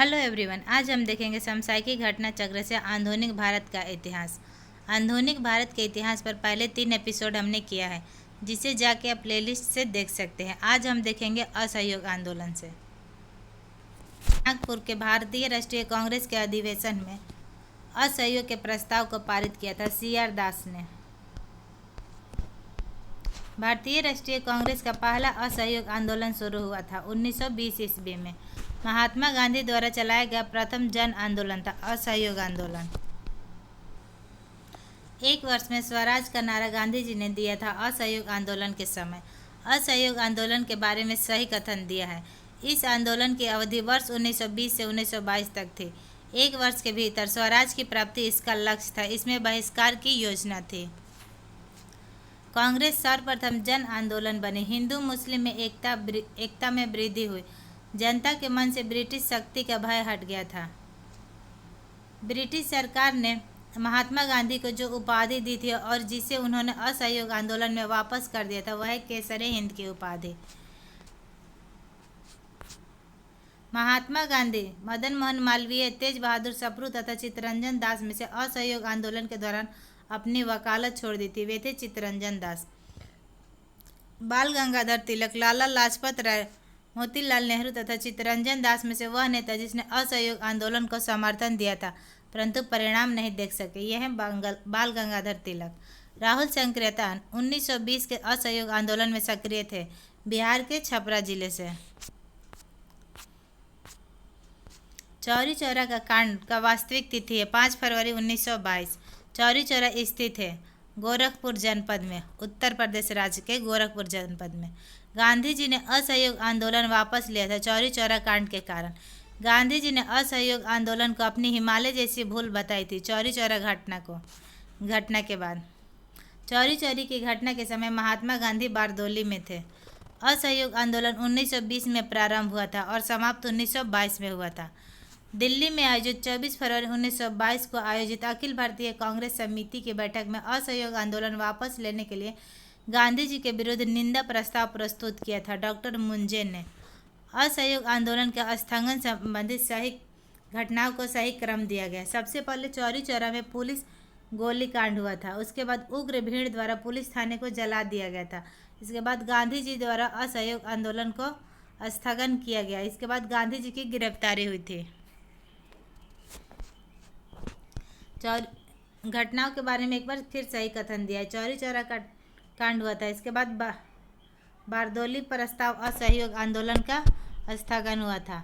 Hello everyone, आज हम देखेंगे समसामयिक घटना चक्र से आधुनिक भारत का इतिहास। आधुनिक भारत के इतिहास पर पहले 3 एपिसोड हमने किया है, जिसे जाके आप प्लेलिस्ट से देख सकते हैं। आज हम देखेंगे असहयोग आंदोलन से। नागपुर के भारतीय राष्ट्रीय कांग्रेस के अधिवेशन में असहयोग के प्रस्ताव को पारित किया था CR दास ने। भारतीय राष्ट्रीय कांग्रेस का पहला असहयोग आंदोलन शुरू हुआ था 1920 ईस्वी में। महात्मा गांधी द्वारा चलाया गया प्रथम जन आंदोलन था असहयोग आंदोलन। एक वर्ष में स्वराज का नारा गांधी जी ने दिया था असहयोग आंदोलन के समय। असहयोग आंदोलन के बारे में सही कथन दिया है। इस आंदोलन की अवधि वर्ष 1920 से 1922 तक थी। एक वर्ष के भीतर स्वराज की प्राप्ति इसका लक्ष्य था। इसमें बहिष्कार की योजना थी। कांग्रेस सर्वप्रथम जन आंदोलन बनी। हिंदू मुस्लिम में एकता में वृद्धि हुई। जनता के मन से ब्रिटिश शक्ति का भय हट गया था। ब्रिटिश सरकार ने महात्मा गांधी को जो उपाधि दी थी और जिसे उन्होंने असहयोग आंदोलन में वापस कर दिया था, वह केसरे हिंद की उपाधि। महात्मा गांधी, मदन मोहन मालवीय, तेज बहादुर सप्रू तथा चित्तरंजन दास में से असहयोग आंदोलन के दौरान अपनी वकालत छोड़ दी थी। वे थे चित्तरंजन दास, बाल गंगाधर तिलक, लाला लाजपत राय, मोतीलाल नेहरू तथा चित्तरंजन दास में से वह नेता जिसने असहयोग आंदोलन को समर्थन दिया था परंतु परिणाम नहीं देख सके, यह है बाल गंगाधर तिलक। राहुल संक्रेतान 1920 के असहयोग आंदोलन में सक्रिय थे, बिहार के छपरा जिले से। चौरी चौरा का कांड का वास्तविक तिथि है 5 फरवरी 1922। चौरी चौरा स्थित है गोरखपुर जनपद में, उत्तर प्रदेश राज्य के गोरखपुर जनपद में। गांधी जी ने असहयोग आंदोलन वापस लिया था चौरी चौरा कांड के कारण। गांधी जी ने असहयोग आंदोलन को अपनी हिमालय जैसी भूल बताई थी। चौरी चौरा घटना के बाद चौरी चौरी की घटना के समय महात्मा गांधी बारदोली में थे। असहयोग आंदोलन 1920 में प्रारंभ हुआ था और समाप्त 1922 में हुआ था। दिल्ली में आयोजित 24 फरवरी 1922 को आयोजित अखिल भारतीय कांग्रेस समिति की बैठक में असहयोग आंदोलन वापस लेने के लिए गांधी जी के विरुद्ध निंदा प्रस्ताव प्रस्तुत किया था। डॉक्टर मुंजे ने असहयोग आंदोलन के स्थगन संबंधित सही घटनाओं को सही क्रम दिया गया। सबसे पहले चौरी चौरा में पुलिस गोलीकांड हुआ था। उसके बाद उग्र भीड़ द्वारा पुलिस थाने को जला दिया गया था। इसके बाद गांधी जी द्वारा असहयोग आंदोलन को स्थगन किया गया। इसके बाद गांधी जी की गिरफ्तारी हुई थी। घटनाओं के बारे में एक बार फिर सही कथन दिया है। चौरी चौरा का कांड हुआ था। इसके बाद बारदोली प्रस्ताव असहयोग आंदोलन का स्थगन हुआ था।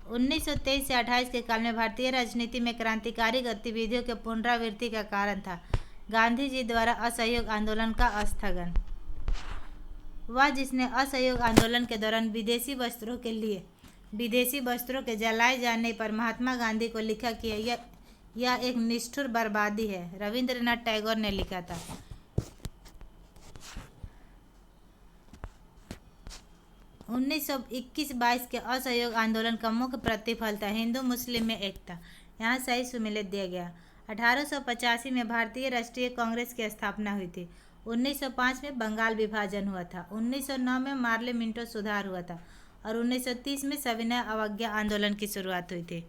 1923 से 28 के काल में भारतीय राजनीति में क्रांतिकारी गतिविधियों के पुनरावृत्ति का कारण था गांधी जी द्वारा असहयोग आंदोलन का स्थगन। वह जिसने असहयोग आंदोलन के दौरान विदेशी वस्त्रों के जलाए जाने पर महात्मा गांधी को लिखा कि यह एक निष्ठुर बर्बादी है, रविंद्रनाथ टैगोर ने लिखा था। उन्नीस 21-22 के असहयोग आंदोलन का मुख्य प्रतिफल था हिंदू मुस्लिम में एकता। यहाँ सही सुमेलित दिया गया। 1885 में भारतीय राष्ट्रीय कांग्रेस की स्थापना हुई थी। 1905 में बंगाल विभाजन हुआ था। 1909 में मार्ले मिंटो सुधार हुआ था और 1930 में सविनय अवज्ञा आंदोलन की शुरुआत हुई थी।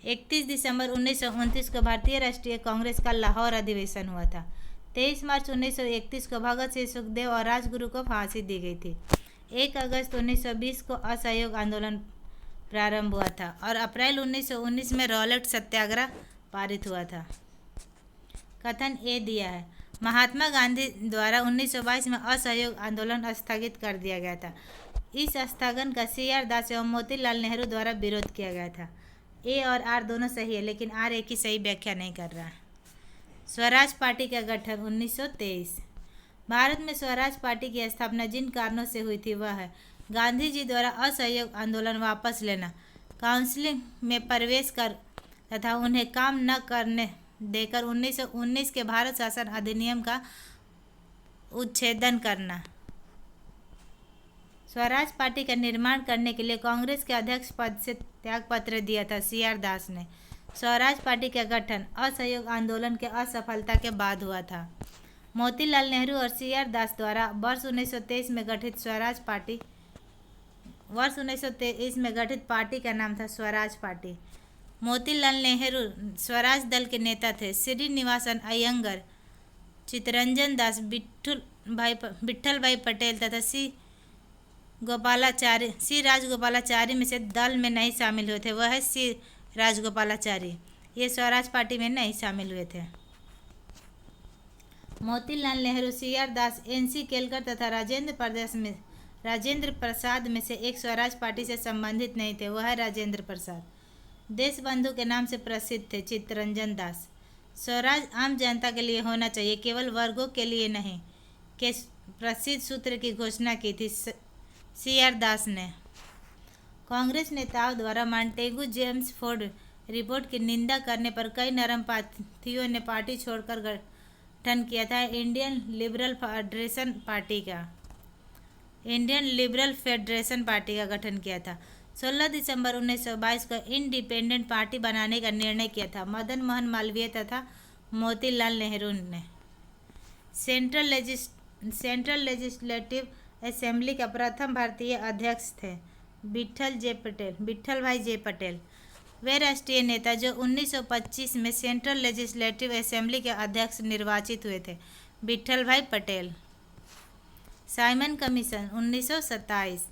31 दिसंबर 1929 को भारतीय राष्ट्रीय कांग्रेस का लाहौर अधिवेशन हुआ था। 23 मार्च 1931 को भगत सिंह, सुखदेव और राजगुरु को फांसी दी गई थी। 1 अगस्त 1920 को असहयोग आंदोलन प्रारंभ हुआ था और अप्रैल 1919 में रॉलेट सत्याग्रह पारित हुआ था। कथन ए दिया है, महात्मा गांधी द्वारा 1922 में असहयोग आंदोलन स्थगित कर दिया गया था। इस स्थगन का CR दास एवं मोतीलाल नेहरू द्वारा विरोध किया गया था। ए और आर दोनों सही है, लेकिन आर एक ही सही व्याख्या नहीं कर रहा है। स्वराज पार्टी का गठन 1923। भारत में स्वराज पार्टी की स्थापना जिन कारणों से हुई थी वह है गांधी जी द्वारा असहयोग आंदोलन वापस लेना, काउंसिल में प्रवेश कर तथा उन्हें काम न करने देकर 1919 के भारत शासन अधिनियम का उच्छेदन करना। स्वराज पार्टी का निर्माण करने के लिए कांग्रेस के अध्यक्ष पद से त्यागपत्र दिया था CR दास ने। स्वराज पार्टी का गठन असहयोग आंदोलन के असफलता के बाद हुआ था। मोतीलाल नेहरू और CR दास द्वारा वर्ष 1923 में गठित स्वराज पार्टी वर्ष 1923 में गठित पार्टी का नाम था स्वराज पार्टी। मोतीलाल नेहरू स्वराज दल के नेता थे। श्रीनिवासन अयंगर, चित्तरंजन दास, विट्ठल भाई पटेल तथा सी राजगोपालाचारी में से दल में नहीं शामिल हुए थे। वह है सी राजगोपालाचारी, ये स्वराज पार्टी में नहीं शामिल हुए थे। मोतीलाल नेहरू, CR दास, NC केलकर तथा राजेंद्र प्रसाद में से एक स्वराज पार्टी से संबंधित नहीं थे। वह है राजेंद्र प्रसाद। देशबंधु के नाम से प्रसिद्ध थे चित्तरंजन दास। स्वराज आम जनता के लिए होना चाहिए, केवल वर्गों के लिए नहीं, के प्रसिद्ध सूत्र की घोषणा की थी CR दास ने। कांग्रेस नेताओं द्वारा मॉन्टेगू जेम्स फोर्ड रिपोर्ट की निंदा करने पर कई नरमपंथियों ने पार्टी छोड़कर गठन किया था इंडियन लिबरल फेडरेशन पार्टी का गठन किया था। 16 दिसंबर 1922 को इंडिपेंडेंट पार्टी बनाने का निर्णय किया था मदन मोहन मालवीय तथा मोतीलाल नेहरू ने। सेंट्रल लेजिस्लेटिव असेंबली का प्रथम भारतीय अध्यक्ष थे विट्ठल भाई जे पटेल। वे राष्ट्रीय नेता जो 1925 में सेंट्रल लेजिस्लेटिव असेंबली के अध्यक्ष निर्वाचित हुए थे, विट्ठल भाई Patel. Simon commission 1927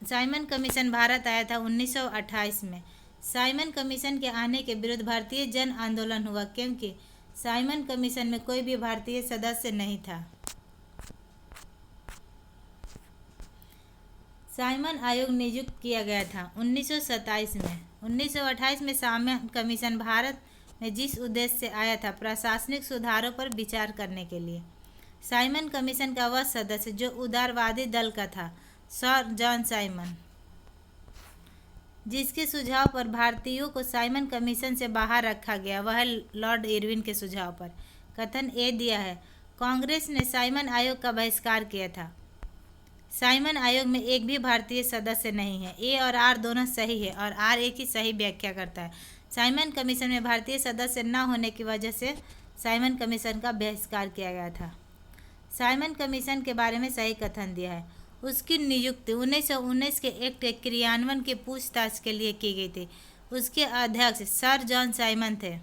Simon commission Bharat आया था 1928 में। साइमन कमीशन के आने के विरुद्ध भारतीय जन आंदोलन हुआ, क्योंकि साइमन कमीशन में कोई भी भारतीय सदस्य नहीं था। साइमन आयोग नियुक्त किया गया था 1927 में। 1928 में साइमन कमीशन भारत में जिस उद्देश्य से आया था, प्रशासनिक सुधारों पर विचार करने के लिए। साइमन कमीशन का वह सदस्य जो उदारवादी दल का था, सर जॉन साइमन, जिसके सुझाव पर भारतीयों को साइमन कमीशन से बाहर रखा गया, वह लॉर्ड इरविन के सुझाव पर। कथन ए दिया है, कांग्रेस ने साइमन आयोग का बहिष्कार किया था। साइमन आयोग में एक भी भारतीय सदस्य नहीं है। ए और आर दोनों सही है और आर एक ही सही व्याख्या करता है। साइमन कमीशन में भारतीय सदस्य न होने की वजह से साइमन कमीशन का बहिष्कार किया गया था। साइमन कमीशन के बारे में सही कथन दिया है। उसकी नियुक्ति 1919 के एक्ट के क्रियान्वयन की पूछताछ के लिए की गई थी। उसके अध्यक्ष सर जॉन साइमन थे।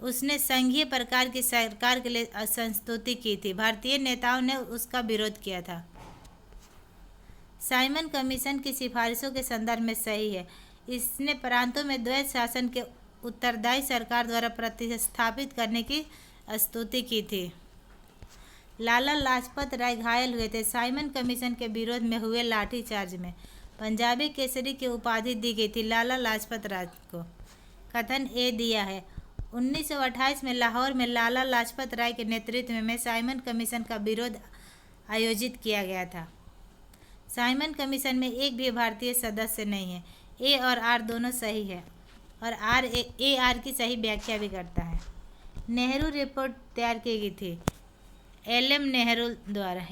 उसने संघीय प्रकार की सरकार के लिए असंतुष्टि की थी। भारतीय नेताओं ने उसका विरोध किया था। साइमन कमीशन की सिफारिशों के संदर्भ में सही है। इसने प्रांतों में द्वैत शासन के उत्तरदायी सरकार द्वारा प्रतिस्थापित करने की स्तुति की थी। लाला लाजपत राय घायल हुए थे। साइमन कमीशन के विरोध में हुए लाठीचार्ज में पंजाबी केसरी की उपाधि दी गई थी लाला लाजपत राय को। कथन ए दिया है, 1928 में लाहौर में लाला लाजपत राय के नेतृत्व में साइमन कमीशन का विरोध आयोजित किया गया था। साइमन कमीशन में एक भी भारतीय सदस्य नहीं है। ए और आर दोनों सही है और आर की सही व्याख्या भी करता है। नेहरू रिपोर्ट तैयार की गई थी एल नेहरू द्वारा।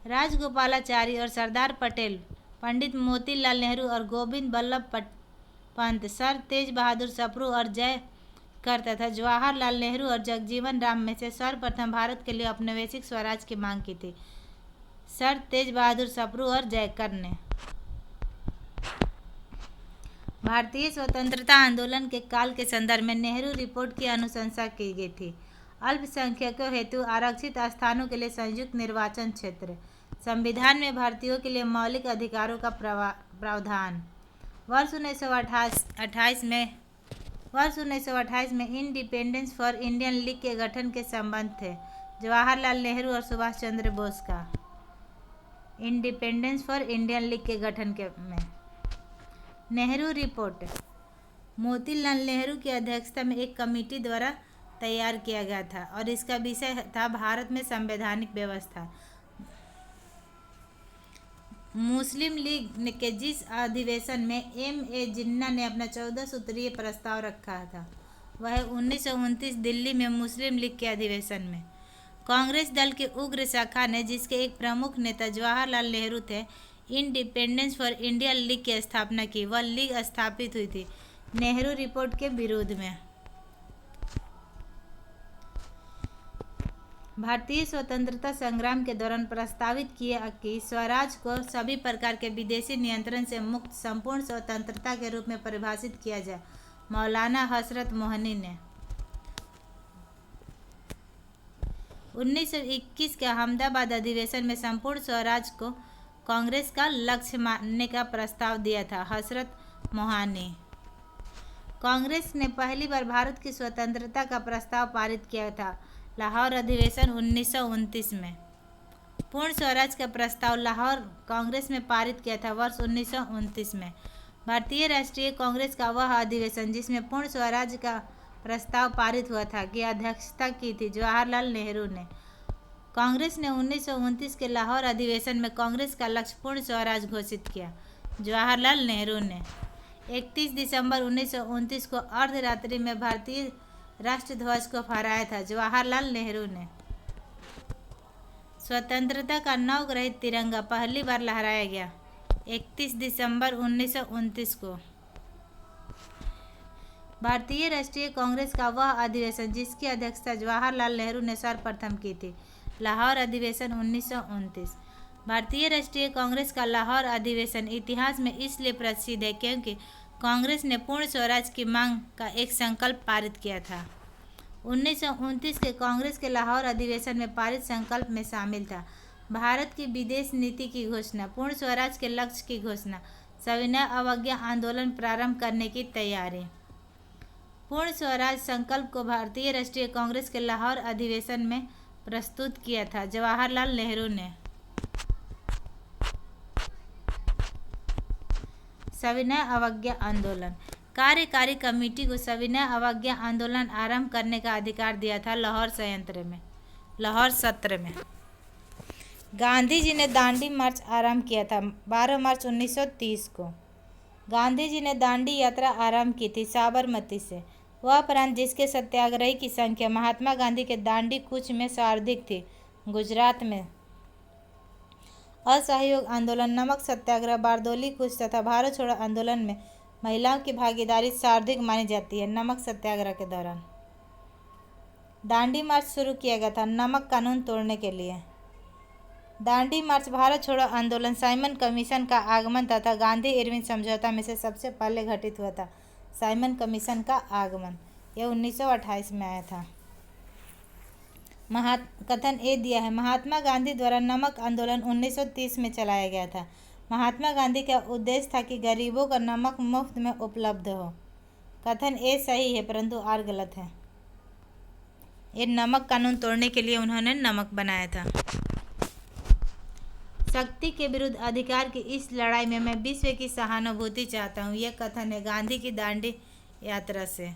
राजगोपालाचारी और सरदार पटेल, पंडित मोतीलाल नेहरू और गोविंद बल्लभ पंत, सर तेज बहादुर सप्रू और जय कर तथा जवाहरलाल नेहरू और जगजीवन राम में से सर्वप्रथम भारत के लिए औपनिवेशिक स्वराज की मांग की थी। सर तेज बहादुर सप्रू और जयकर ने। भारतीय स्वतंत्रता आंदोलन के काल के संदर्भ में नेहरू रिपोर्ट की अनुशंसा की गई थी। अल्पसंख्यकों हेतु आरक्षित स्थानों के लिए संयुक्त निर्वाचन क्षेत्र, संविधान में भारतीयों के लिए मौलिक अधिकारों का प्रावधान। वर्ष 1928 में इंडिपेंडेंस फॉर इंडियन लीग के गठन के संबंध थे जवाहरलाल नेहरू और सुभाष चंद्र बोस का। इंडिपेंडेंस फॉर इंडियन लीग के गठन के में नेहरू रिपोर्ट मोतीलाल नेहरू की अध्यक्षता में एक कमेटी द्वारा तैयार किया गया था और इसका विषय था भारत में संवैधानिक व्यवस्था। मुस्लिम लीग के जिस अधिवेशन में M.A. जिन्ना ने अपना 14 सूत्रीय प्रस्ताव रखा था, वह 1929 दिल्ली में मुस्लिम लीग के अधिवेशन में। कांग्रेस दल की उग्र शाखा ने, जिसके एक प्रमुख नेता जवाहरलाल नेहरू थे, इंडिपेंडेंस फॉर इंडिया लीग की स्थापना की। वह लीग स्थापित हुई थी नेहरू रिपोर्ट के विरोध में। भारतीय स्वतंत्रता संग्राम के दौरान प्रस्तावित किया कि स्वराज को सभी प्रकार के विदेशी नियंत्रण से मुक्त संपूर्ण स्वतंत्रता के रूप में परिभाषित किया जाए। मौलाना हजरत मोहनी ने 1921 के अहमदाबाद अधिवेशन में संपूर्ण स्वराज को कांग्रेस का लक्ष्य मानने का प्रस्ताव दिया था। हजरत मोहानी कांग्रेस ने पहली बार भारत की स्वतंत्रता का प्रस्ताव पारित किया था लाहौर अधिवेशन 1929 में। पूर्ण स्वराज का प्रस्ताव लाहौर कांग्रेस में पारित किया था वर्ष 1929 में। भारतीय राष्ट्रीय कांग्रेस का वह अधिवेशन जिसमें पूर्ण स्वराज का प्रस्ताव पारित हुआ था की अध्यक्षता की थी जवाहरलाल नेहरू ने। कांग्रेस ने 1929 के लाहौर अधिवेशन में कांग्रेस का लक्ष्य पूर्ण स्वराज घोषित किया। जवाहरलाल नेहरू ने 31 दिसंबर 1929 को अर्धरात्रि में भारतीय राष्ट्र ध्वज को फहराया था। जवाहरलाल नेहरू ने स्वतंत्रता का नवग्रहित तिरंगा पहली बार लहराया गया 31 दिसंबर 1929 को। भारतीय राष्ट्रीय कांग्रेस का वह अधिवेशन जिसकी अध्यक्षता जवाहरलाल नेहरू ने सर्वप्रथम की थी लाहौर अधिवेशन 1929। भारतीय राष्ट्रीय कांग्रेस का लाहौर अधिवेशन इतिहास में इसलिए प्रसिद्ध है क्योंकि कांग्रेस ने पूर्ण स्वराज की मांग का एक संकल्प पारित किया था। 1929 के कांग्रेस के लाहौर अधिवेशन में पारित संकल्प में शामिल था भारत की विदेश नीति की घोषणा, पूर्ण स्वराज के लक्ष्य की घोषणा, सविनय अवज्ञा आंदोलन प्रारंभ करने की तैयारी। पूर्ण स्वराज संकल्प को भारतीय राष्ट्रीय कांग्रेस के लाहौर अधिवेशन में प्रस्तुत किया था जवाहरलाल नेहरू ने। सविनय अवज्ञा आंदोलन कार्यकारी कमेटी को सविनय अवज्ञा आंदोलन आरंभ करने का अधिकार दिया था लाहौर सत्र में। गांधी जी ने दांडी मार्च आरंभ किया था 12 मार्च 1930 को। गांधी जी ने दांडी यात्रा आरंभ की थी साबरमती से। वह प्रांत जिसके सत्याग्रही की संख्या महात्मा गांधी के दांडी कूच में सर्वाधिक थी गुजरात में। असहयोग आंदोलन, नमक सत्याग्रह, बारदोली कूच तथा भारत छोड़ो आंदोलन में महिलाओं की भागीदारी सर्वाधिक मानी जाती है। नमक सत्याग्रह के दौरान दांडी मार्च शुरू किया गया था नमक कानून तोड़ने के लिए। दांडी मार्च भारत छोड़ो आंदोलन, साइमन कमीशन का आगमन तथा गांधी इरविन समझौता में से सबसे पहले घटित हुआ था। साइमन कमीशन का आगमन यह 1928 में आया था। कथन ए दिया है महात्मा गांधी द्वारा नमक आंदोलन 1930 में चलाया गया था। महात्मा गांधी का उद्देश्य था कि गरीबों का नमक मुफ्त में उपलब्ध हो। कथन ए सही है परंतु आर गलत है। ये नमक कानून तोड़ने के लिए उन्होंने नमक बनाया था। शक्ति के विरुद्ध अधिकार की इस लड़ाई में मैं विश्व की सहानुभूति चाहता हूँ। यह कथन है गांधी की दांडी यात्रा से।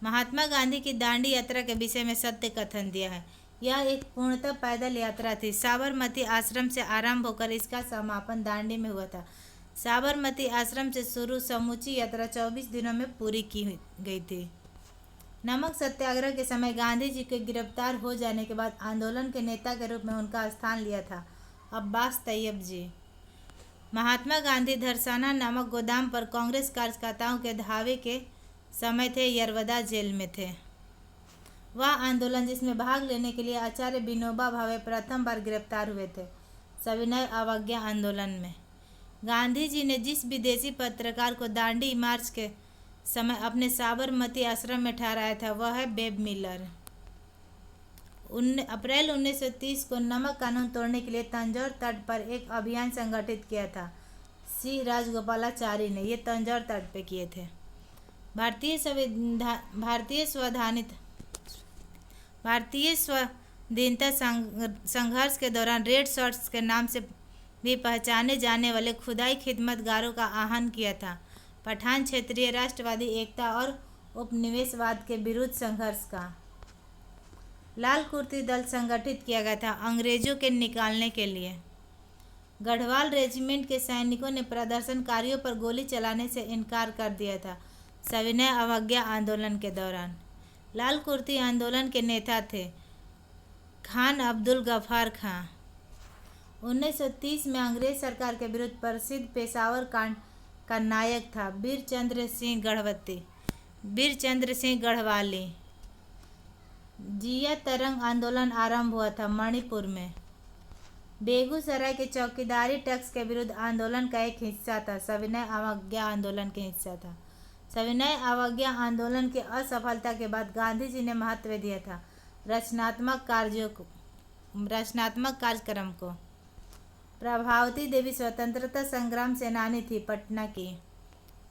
महात्मा गांधी की दांडी यात्रा के विषय में सत्य कथन दिया है। यह एक पूर्णतः पैदल यात्रा थी। साबरमती आश्रम से आरंभ होकर इसका समापन दांडी में हुआ था। साबरमती आश्रम से शुरू समूची यात्रा 24 दिनों में पूरी की गई थी। नमक सत्याग्रह के समय गांधी जी के गिरफ्तार हो जाने के बाद आंदोलन के नेता के रूप में उनका स्थान लिया था अब्बास तैयब जी। महात्मा गांधी धरसाना नामक गोदाम पर कांग्रेस कार्यकर्ताओं के धावे के समय थे यरवदा जेल में थे। वह आंदोलन जिसमें भाग लेने के लिए आचार्य विनोबा भावे प्रथम बार गिरफ्तार हुए थे सविनय अवज्ञा आंदोलन में। गांधी जी ने जिस विदेशी पत्रकार को दांडी मार्च के समय अपने साबरमती आश्रम में ठहराया था वह है बेब मिलर। अप्रैल 1930 को नमक कानून तोड़ने के लिए तंजौर तट पर एक अभियान संगठित किया था। सी राजगोपालाचारी ने ये तंजौर तट पे किए थे। भारतीय स्वाधीनता संघर्ष के दौरान रेड शर्ट्स के नाम से भी पहचाने जाने वाले खुदाई खिदमतगारों का आह्वान किया था। पठान क्षेत्रीय राष्ट्रवादी एकता और उपनिवेशवाद के विरुद्ध संघर्ष का लाल कुर्ती दल संगठित किया गया था अंग्रेजों के निकालने के लिए। गढ़वाल रेजिमेंट के सैनिकों ने प्रदर्शनकारियों पर गोली चलाने से इनकार कर दिया था सविनय अवज्ञा आंदोलन के दौरान। लाल कुर्ती आंदोलन के नेता थे खान अब्दुल गफ्फार खां। 1930 में अंग्रेज सरकार के विरुद्ध प्रसिद्ध पेशावर कांड का नायक था वीर चंद्र सिंह गढ़वाली। जिया तरंग आंदोलन आरंभ हुआ था मणिपुर में। बेगूसराय के चौकीदारी टैक्स के विरुद्ध आंदोलन का एक हिस्सा था। सविनय अवज्ञा आंदोलन के हिस्सा था। सविनय अवज्ञा आंदोलन की असफलता के बाद गांधी जी ने महत्व दिया था रचनात्मक कार्यक्रम को। प्रभावती देवी स्वतंत्रता संग्राम सेनानी थी, पटना की।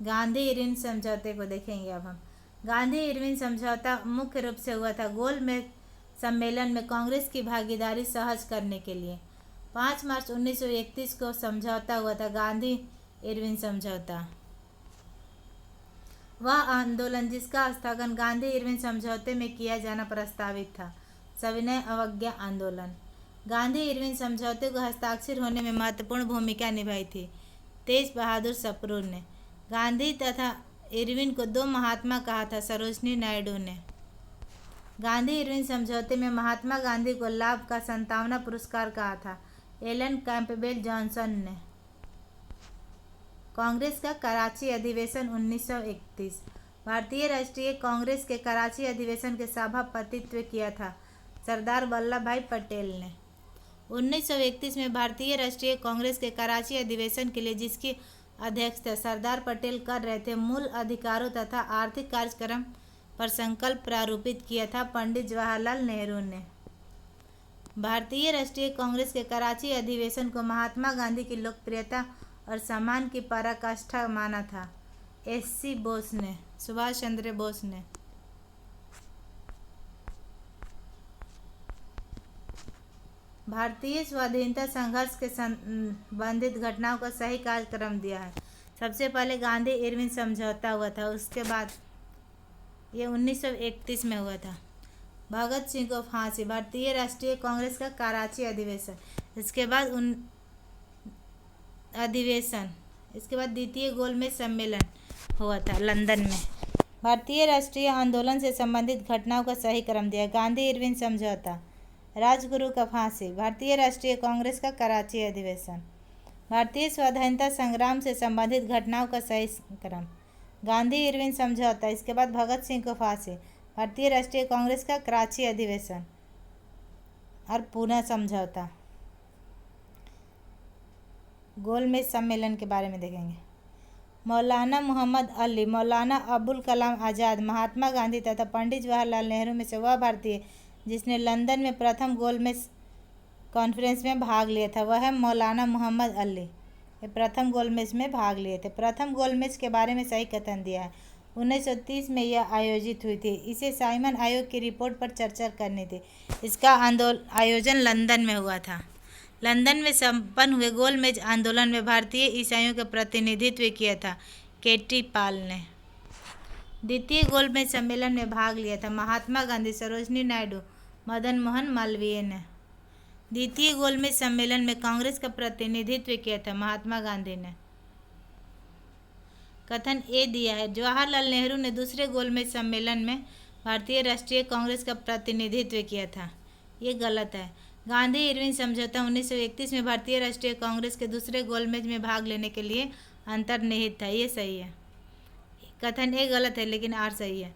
गांधी इरविन समझौते को देखेंगे अब हम। गांधी इरविन समझौता मुख्य रूप से हुआ था गोलमेज सम्मेलन में कांग्रेस की भागीदारी सहज करने के लिए। 5 मार्च 1931 को समझौता हुआ था, गांधी इरविन समझौता। वह आंदोलन जिसका स्थगन गांधी इरविन समझौते में किया जाना प्रस्तावित था, सविनय अवज्ञा आंदोलन। गांधी इरविन समझौते को हस्ताक्षर होने में महत्वपूर्ण भूमिका निभाई थी तेज बहादुर सप्रू ने। गांधी तथा इरविन को दो महात्मा कहा था सरोजनी नायडू ने। गांधी इरविन समझौते में महात्मा गांधी को लाभ का 57वां पुरस्कार कहा था एलन कैंपबेल जॉनसन ने। कांग्रेस का कराची अधिवेशन 1931। भारतीय राष्ट्रीय कांग्रेस के कराची अधिवेशन के सभापतित्व किया था सरदार वल्लभ भाई पटेल ने। 1931 में भारतीय राष्ट्रीय कांग्रेस के कराची अधिवेशन के लिए जिसकी अध्यक्षता सरदार पटेल कर रहे थे, मूल अधिकारों तथा आर्थिक कार्यक्रम पर संकल्प प्रारूपित किया था पंडित जवाहरलाल नेहरू ने। भारतीय राष्ट्रीय कांग्रेस के कराची अधिवेशन को महात्मा गांधी की लोकप्रियता और सम्मान की पराकाष्ठा माना था एससी बोस ने, सुभाष चंद्र बोस ने। भारतीय स्वाधीनता संघर्ष के संबंधित घटनाओं का सही कार्यक्रम दिया है। सबसे पहले गांधी इरविन समझौता हुआ था, उसके बाद ये 1931 में हुआ था। भगत सिंह को फांसी। भारतीय राष्ट्रीय कांग्रेस का कराची अधिवेशन। इसके बाद द्वितीय गोलमेज सम्मेलन हुआ था लंदन में। भारतीय राष्ट्रीय आंदोलन से संबंधित घटनाओं का सही क्रम दिया। गांधी इरविन समझौता, राजगुरु का फांसी, भारतीय राष्ट्रीय कांग्रेस का कराची अधिवेशन। भारतीय स्वाधीनता संग्राम से संबंधित घटनाओं का सही क्रम, गांधी इरविन समझौता, इसके बाद भगत सिंह को फांसी, भारतीय राष्ट्रीय कांग्रेस का कराची अधिवेशन और पूना समझौता। गोलमेज सम्मेलन के बारे में देखेंगे। मौलाना मोहम्मद अली, मौलाना अबुल कलाम आज़ाद, महात्मा गांधी तथा पंडित जवाहरलाल नेहरू में से वह भारतीय जिसने लंदन में प्रथम गोलमेज कॉन्फ्रेंस में भाग लिया था वह है मौलाना मोहम्मद अली। ये प्रथम गोलमेज में भाग लिए थे। प्रथम गोलमेज के बारे में सही कथन दिया है। 1930 में यह आयोजित हुई थी। इसे साइमन आयोग की रिपोर्ट पर चर्चा करनी थी। इसका आयोजन लंदन में हुआ था। लंदन में संपन्न हुए गोलमेज आंदोलन में भारतीय ईसाइयों का प्रतिनिधित्व किया था केटी पाल ने। द्वितीय गोलमेज सम्मेलन में भाग लिया था महात्मा गांधी, सरोजनी नायडू, मदन मोहन मालवीय ने। द्वितीय गोलमेज सम्मेलन में कांग्रेस का प्रतिनिधित्व किया था महात्मा गांधी ने। कथन ए दिया है, जवाहरलाल नेहरू ने दूसरे गोलमेज सम्मेलन में भारतीय राष्ट्रीय कांग्रेस का प्रतिनिधित्व किया था। ये गलत है। गांधी इरविन समझौता 1931 में भारतीय राष्ट्रीय कांग्रेस के दूसरे गोलमेज में भाग लेने के लिए अंतर्निहित था। ये सही है। कथन ए गलत है लेकिन आर सही है।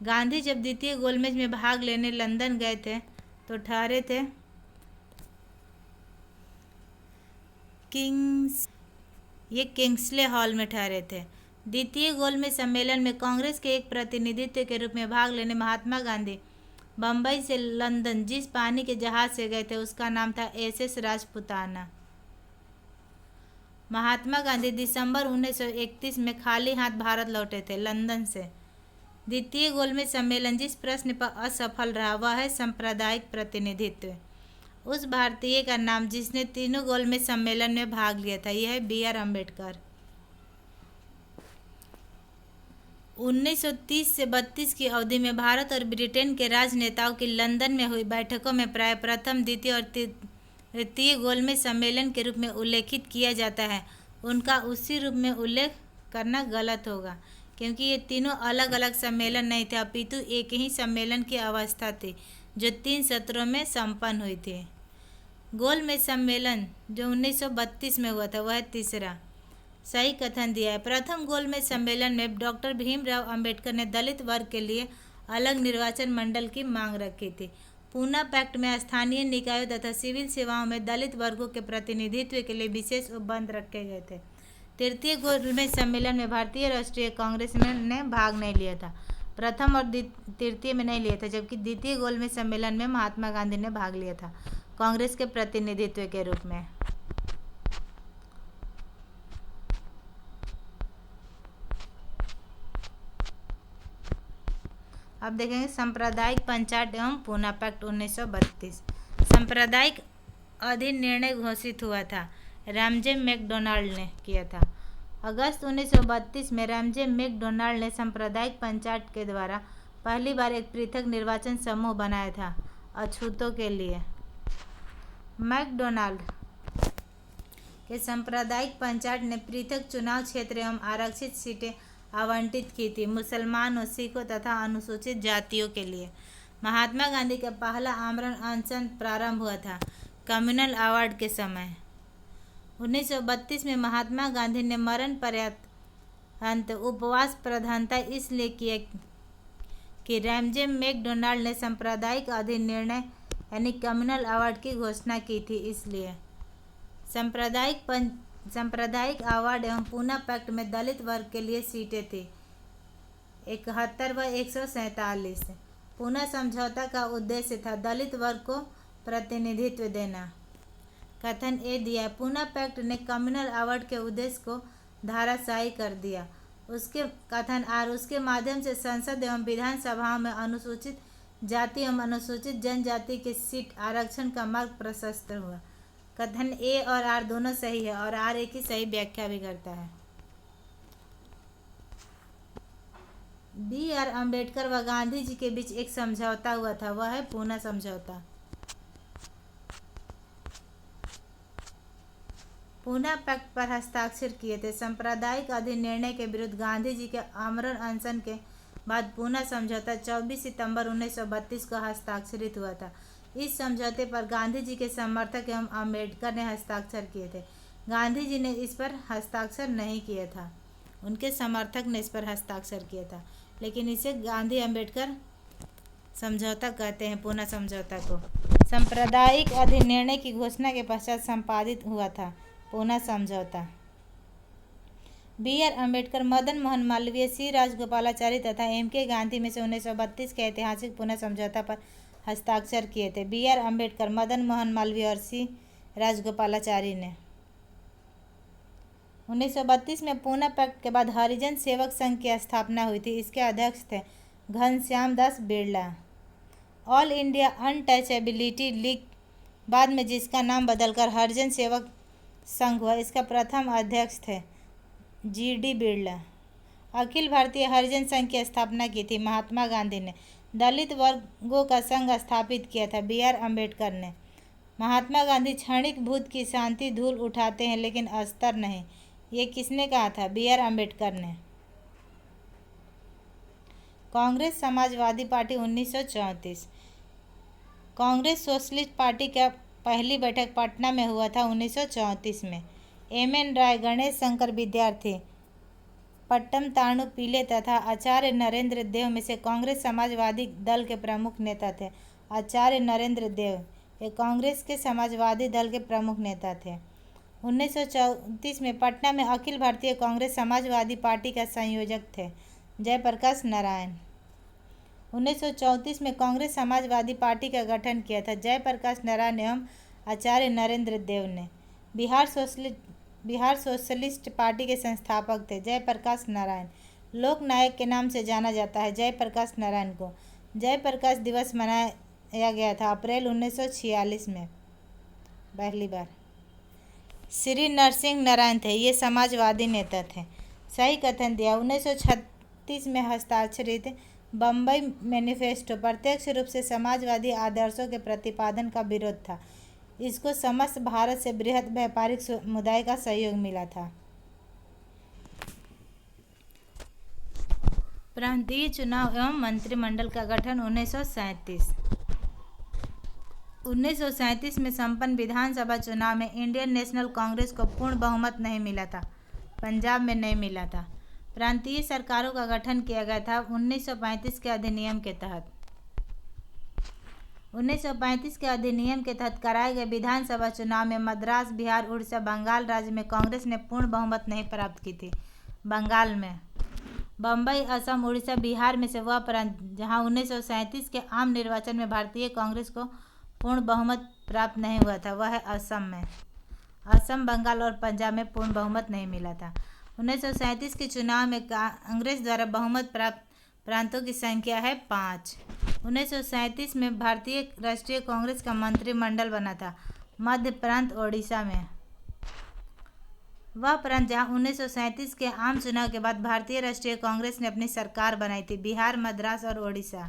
गांधी जब द्वितीय गोलमेज में भाग लेने लंदन गए थे तो ठहरे थे किंग्सले हॉल में ठहरे थे। द्वितीय गोलमेज सम्मेलन में कांग्रेस के एक प्रतिनिधित्व के रूप में भाग लेने महात्मा गांधी बम्बई से लंदन जिस पानी के जहाज से गए थे उसका नाम था एसएस राजपुताना। महात्मा गांधी दिसंबर 1931 में खाली हाथ भारत लौटे थे लंदन से। द्वितीय गोलमेज सम्मेलन जिस प्रश्न पर असफल रहा वह है सांप्रदायिक प्रतिनिधित्व। उस भारतीय का नाम जिसने तीनों गोलमेज सम्मेलन में भाग लिया था यह है BR अम्बेडकर। 1930 से 32 की अवधि में भारत और ब्रिटेन के राजनेताओं की लंदन में हुई बैठकों में प्राय प्रथम, द्वितीय और तृतीय गोलमेज सम्मेलन के रूप में उल्लेखित किया जाता है। उनका उसी रूप में उल्लेख करना गलत होगा क्योंकि ये तीनों अलग अलग सम्मेलन नहीं थे अपितु एक ही सम्मेलन की अवस्था थी जो 3 सत्रों में संपन्न हुई थी। गोलमेज सम्मेलन जो 1932 में हुआ था वह तीसरा। सही कथन दिया है। प्रथम गोलमेज सम्मेलन में डॉक्टर भीमराव अंबेडकर ने दलित वर्ग के लिए अलग निर्वाचन मंडल की मांग रखी थी। पूना पैक्ट में स्थानीय निकायों तथा सिविल सेवाओं में दलित वर्गों के प्रतिनिधित्व के लिए विशेष उपबंध रखे गए थे। तृतीय गोलमेज सम्मेलन में भारतीय राष्ट्रीय कांग्रेस ने भाग नहीं लिया था। प्रथम और तृतीय में नहीं लिया था, जबकि द्वितीय गोलमेज सम्मेलन में महात्मा गांधी ने भाग लिया था कांग्रेस के प्रतिनिधित्व के रूप में। अब देखेंगे सांप्रदायिक पंचायत एवं पूना पैक्ट 1932। सांप्रदायिक अधिनिर्णय घोषित हुआ था, रामजे मैकडोनाल्ड ने किया था। अगस्त 1932 में रामजे मैकडोनाल्ड ने सांप्रदायिक पंचायत के द्वारा पहली बार एक पृथक निर्वाचन समूह बनाया था अछूतों के लिए। मैकडोनाल्ड के सांप्रदायिक पंचायत ने पृथक चुनाव क्षेत्र एवं आरक्षित सीटें आवंटित की थी मुसलमानों, सिखों तथा अनुसूचित जातियों के लिए। महात्मा गांधी का पहला आमरण अनशन प्रारंभ हुआ था कम्युनल अवार्ड के समय। 1932 में महात्मा गांधी ने मरण पर्यंत उपवास प्रधानता इसलिए किया कि रामजे मैकडोनाल्ड ने सांप्रदायिक अधिनिर्णय यानी कम्युनल अवार्ड की घोषणा की थी। इसलिए सांप्रदायिक अवार्ड एवं पूना पैक्ट में दलित वर्ग के लिए सीटें थी 71 व 147। पूना समझौता का उद्देश्य था दलित वर्ग को प्रतिनिधित्व देना। कथन ए दिया, पूना पैक्ट ने कम्युनल अवार्ड के उद्देश्य को धाराशायी कर दिया। उसके कथन आर, उसके माध्यम से संसद एवं विधानसभाओं में अनुसूचित जाति एवं अनुसूचित जनजाति के सीट आरक्षण का मार्ग प्रशस्त हुआ। कथन ए और आर दोनों सही है और आर एक ही सही व्याख्या भी करता है। बी आर अम्बेडकर व गांधी जी के बीच एक समझौता हुआ था, वह है पूना समझौता। पूना पैक्ट पर हस्ताक्षर किए थे। सांप्रदायिक अधिनिर्णय के विरुद्ध गांधी जी के आमरण अनशन के बाद पूना समझौता 24 सितंबर 1932 को हस्ताक्षरित हुआ था। इस समझौते पर गांधी जी के समर्थक एवं अम्बेडकर ने हस्ताक्षर किए थे। गांधी जी ने इस पर हस्ताक्षर नहीं किया था, उनके समर्थक ने इस पर हस्ताक्षर किया था, लेकिन इसे गांधी अम्बेडकर समझौता कहते हैं। पूना समझौता को सांप्रदायिक अधिनिर्णय की घोषणा के पश्चात संपादित हुआ था पूना समझौता। बी आर अम्बेडकर, मदन मोहन मालवीय, सी राजगोपालाचारी तथा एम के गांधी में से 1932 के ऐतिहासिक पूना समझौता पर हस्ताक्षर किए थे। बी आर अम्बेडकर, मदन मोहन मालवीय और सी राजगोपालाचारी ने। 1932 में पूना पैक्ट के बाद हरिजन सेवक संघ की स्थापना हुई थी। इसके अध्यक्ष थे Ghanshyam Das Birla. All India untouchability league, बाद में जिसका नाम बदलकर हरिजन सेवक संघ हुआ, इसका प्रथम अध्यक्ष थे जी.डी. बिरला। अखिल भारतीय हरिजन संघ की स्थापना की थी महात्मा गांधी ने। दलित वर्गों का संघ स्थापित किया था बी आर अम्बेडकर ने। महात्मा गांधी क्षणिक भूत की शांति धूल उठाते हैं लेकिन अस्तर नहीं, ये किसने कहा था? बी आर अम्बेडकर ने। Congress Samajwadi party 1934। Congress socialist party का पहली बैठक पटना में हुआ था 1934 में। एम.एन. राय, गणेश शंकर विद्यार्थी, पट्टम ताणु पीले तथा आचार्य नरेंद्र देव में से कांग्रेस समाजवादी दल के प्रमुख नेता थे। आचार्य नरेंद्र देव ये कांग्रेस के समाजवादी दल के प्रमुख नेता थे। 1934 में पटना में अखिल भारतीय कांग्रेस समाजवादी पार्टी का संयोजक थे जयप्रकाश नारायण। 1934 में कांग्रेस समाजवादी पार्टी का गठन किया था जयप्रकाश नारायण एवं आचार्य नरेंद्र देव ने। बिहार सोशलिस्ट पार्टी के संस्थापक थे जयप्रकाश नारायण। लोक नायक के नाम से जाना जाता है जयप्रकाश नारायण को। जयप्रकाश दिवस मनाया गया था अप्रैल 1946 में पहली बार। श्री नरसिंह नारायण थे, ये समाजवादी नेता थे। सही कथन दिया। 1936 में हस्ताक्षरित बम्बई मैनिफेस्टो प्रत्यक्ष रूप से समाजवादी आदर्शों के प्रतिपादन का विरोध था। इसको समस्त भारत से बृहत व्यापारिक समुदाय का सहयोग मिला था। प्रांतीय चुनाव एवं मंत्रिमंडल का गठन 1937। 1937 में संपन्न विधानसभा चुनाव में इंडियन नेशनल कांग्रेस को पूर्ण बहुमत नहीं मिला था, पंजाब में नहीं मिला था। प्रांतीय सरकारों का गठन किया गया था 1935 के अधिनियम के तहत। 1935 के अधिनियम के तहत कराए गए विधानसभा चुनाव में मद्रास, बिहार, उड़ीसा, बंगाल राज्य में कांग्रेस ने पूर्ण बहुमत नहीं प्राप्त की थी। बंगाल में बम्बई, असम, उड़ीसा, बिहार में से वह प्रांत जहां 1937 के आम निर्वाचन में भारतीय कांग्रेस को पूर्ण बहुमत प्राप्त नहीं हुआ था वह है असम में। असम, बंगाल और पंजाब में पूर्ण बहुमत नहीं मिला था। 1937 के चुनाव में कांग्रेस द्वारा बहुमत प्राप्त प्रांतों की संख्या है 5। 1937 में भारतीय राष्ट्रीय कांग्रेस का मंत्रिमंडल बना था मध्य प्रांत, ओडिशा में। वह प्रांत जहां 1937 के आम चुनाव के बाद भारतीय राष्ट्रीय कांग्रेस ने अपनी सरकार बनाई थी। बिहार, मद्रास और ओडिशा।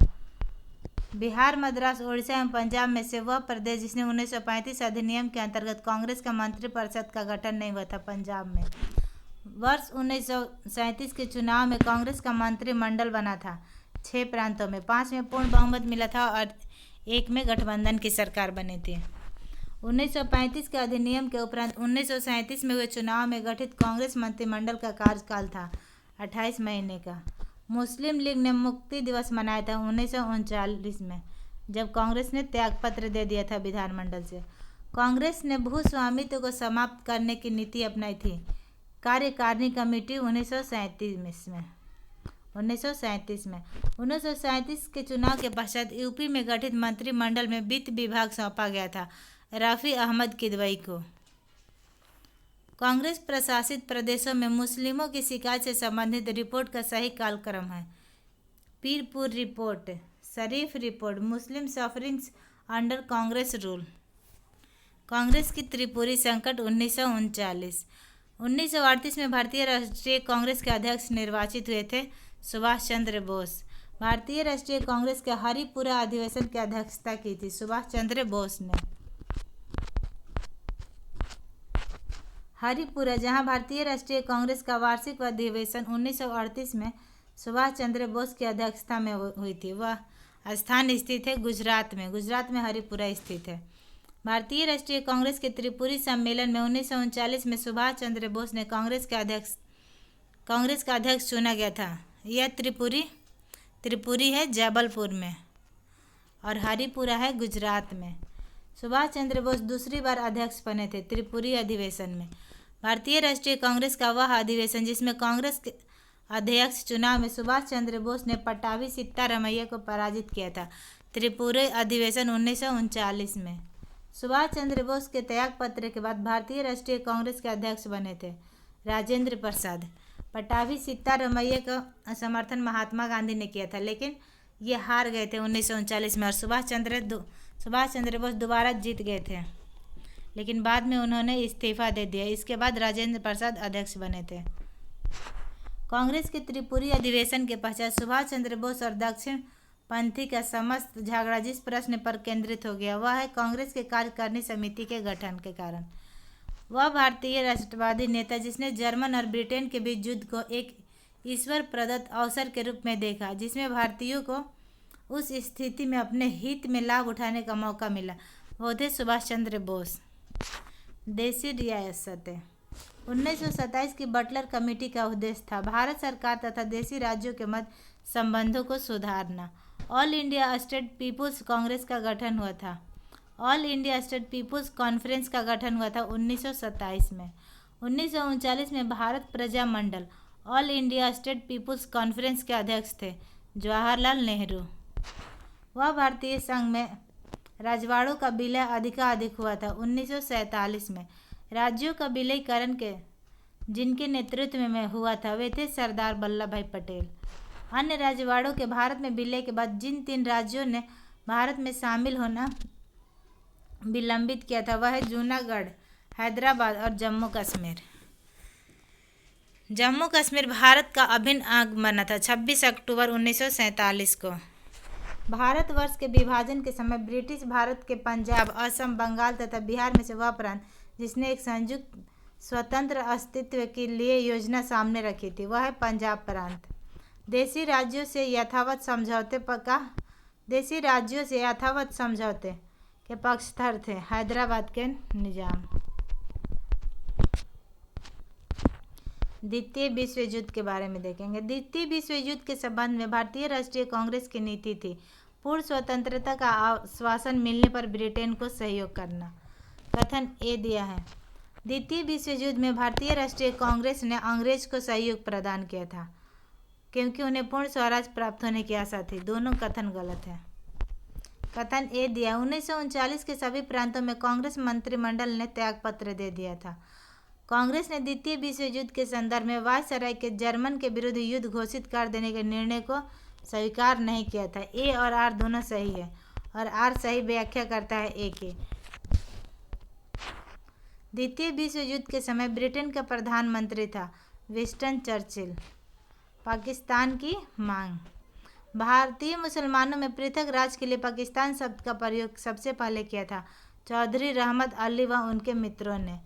बिहार, मद्रास, ओडिशा एवं पंजाब में से वह प्रदेश जिसने 1935 अधिनियम के अंतर्गत कांग्रेस का मंत्रिपरिषद का गठन नहीं हुआ था, पंजाब में। वर्ष 1937 के चुनाव में कांग्रेस का मंत्रिमंडल बना था 6 प्रांतों में, 5 में पूर्ण बहुमत मिला था और 1 में गठबंधन की सरकार बनी थी। 1935 के अधिनियम के उपरांत 1937 में हुए चुनाव में गठित कांग्रेस मंत्रिमंडल का कार्यकाल था 28 महीने का। मुस्लिम लीग ने मुक्ति दिवस मनाया था 1939 में, जब कांग्रेस ने त्यागपत्र दे दिया था विधानमंडल से। कांग्रेस ने भूस्वामित्व को समाप्त करने की नीति अपनाई थी। कार्यकारिणी कमेटी 1937 में। 1937 के चुनाव के पश्चात यूपी में गठित मंत्रिमंडल में वित्त विभाग सौंपा गया था रफ़ी अहमद किदवई को। कांग्रेस प्रशासित प्रदेशों में मुस्लिमों की शिकायत से संबंधित रिपोर्ट का सही कालक्रम है। Pirpur report, Sharif report, Muslim sufferings under Congress rule. Congress की त्रिपुरी संकट 1939। 1938 में भारतीय राष्ट्रीय कांग्रेस के अध्यक्ष निर्वाचित हुए थे सुभाष चंद्र बोस। भारतीय राष्ट्रीय कांग्रेस के हरिपुरा अधिवेशन की अध्यक्षता की थी सुभाष चंद्र बोस ने। हरिपुरा, जहां भारतीय राष्ट्रीय कांग्रेस का वार्षिक अधिवेशन 1938 में सुभाष चंद्र बोस की अध्यक्षता में हुई थी, वह स्थान स्थित है गुजरात में हरिपुरा स्थित है। भारतीय राष्ट्रीय कांग्रेस के त्रिपुरी सम्मेलन में 1939 में सुभाष चंद्र बोस ने कांग्रेस का अध्यक्ष चुना गया था। यह त्रिपुरी है जबलपुर में और हरिपुरा है गुजरात में। सुभाष चंद्र बोस दूसरी बार अध्यक्ष बने थे त्रिपुरी अधिवेशन में। भारतीय राष्ट्रीय कांग्रेस का वह अधिवेशन जिसमें कांग्रेस के अध्यक्ष चुनाव में सुभाष चंद्र बोस ने पट्टाभी सिद्धारमैया को पराजित किया था। त्रिपुरी अधिवेशन 1939 में। सुभाष चंद्र बोस के त्यागपत्र के बाद भारतीय राष्ट्रीय कांग्रेस के अध्यक्ष बने थे राजेंद्र प्रसाद। पट्टाभी सिद्धारमैया का समर्थन महात्मा गांधी ने किया था, लेकिन ये हार गए थे 1939 में और सुभाष चंद्र बोस दोबारा जीत गए थे, लेकिन बाद में उन्होंने इस्तीफा दे दिया। इसके बाद राजेंद्र प्रसाद अध्यक्ष बने थे। कांग्रेस के त्रिपुरी अधिवेशन के पश्चात सुभाष चंद्र बोस और दक्षिण पंथी का समस्त झगड़ा जिस प्रश्न पर केंद्रित हो गया वह है कांग्रेस के कार्यकारिणी समिति के गठन के कारण। वह भारतीय राष्ट्रवादी नेता जिसने जर्मन और ब्रिटेन के बीच युद्ध को एक ईश्वर प्रदत्त अवसर के रूप में देखा, जिसमें भारतीयों को उस स्थिति में अपने हित में लाभ उठाने का मौका मिला, वो थे सुभाष चंद्र बोस। देशी रियासतें। 1927 की बटलर कमेटी का उद्देश्य था भारत सरकार तथा देशी राज्यों के मध्य संबंधों को सुधारना। All India state people's congress का गठन हुआ था। All India state people's conference का गठन हुआ था 1927 में। 1939 में Bharat Praja Mandal all India state people's conference के अध्यक्ष थे जवाहरलाल नेहरू। वह भारतीय संघ में राजवाड़ों का विलय अधिकाधिक हुआ था 1947 में। राज्यों का विलयीकरण के जिनके नेतृत्व में हुआ था वे थे सरदार वल्लभ भाई पटेल। अन्य राजवाड़ों के भारत में विलय के बाद जिन 3 राज्यों ने भारत में शामिल होना विलंबित किया था वह है जूनागढ़, हैदराबाद और जम्मू कश्मीर। जम्मू कश्मीर भारत का अभिन्न अंग बना था 26 अक्टूबर 1947 को। भारतवर्ष के विभाजन के समय ब्रिटिश भारत के पंजाब, असम, बंगाल तथा बिहार में से वह प्रांत जिसने एक संयुक्त स्वतंत्र अस्तित्व के लिए योजना सामने रखी थी वह है पंजाब प्रांत। देशी राज्यों से यथावत समझौते के पक्षधर थे हैदराबाद के निजाम। द्वितीय विश्व युद्ध के बारे में देखेंगे। द्वितीय विश्व युद्ध के संबंध में भारतीय राष्ट्रीय कांग्रेस की नीति थी पूर्ण स्वतंत्रता का आश्वासन मिलने पर ब्रिटेन को सहयोग करना। कथन ए दिया है। द्वितीय विश्व युद्ध में भारतीय राष्ट्रीय कांग्रेस ने अंग्रेज को सहयोग प्रदान किया था क्योंकि उन्हें पूर्ण स्वराज प्राप्त होने की आशा थी। दोनों कथन गलत है। कथन ए दिया। 1939 के सभी प्रांतों में कांग्रेस मंत्रिमंडल ने त्यागपत्र दे दिया था। कांग्रेस ने द्वितीय विश्व युद्ध के संदर्भ में वायसराय के जर्मन के विरुद्ध युद्ध घोषित कर देने के निर्णय को स्वीकार नहीं किया था। ए और आर दोनों सही है और आर सही व्याख्या करता है ए के। द्वितीय विश्व युद्ध के समय ब्रिटेन का प्रधानमंत्री था विंस्टन चर्चिल। पाकिस्तान की मांग। भारतीय मुसलमानों में पृथक राज्य के लिए पाकिस्तान शब्द का प्रयोग सबसे पहले किया था चौधरी रहमत अली व उनके मित्रों ने।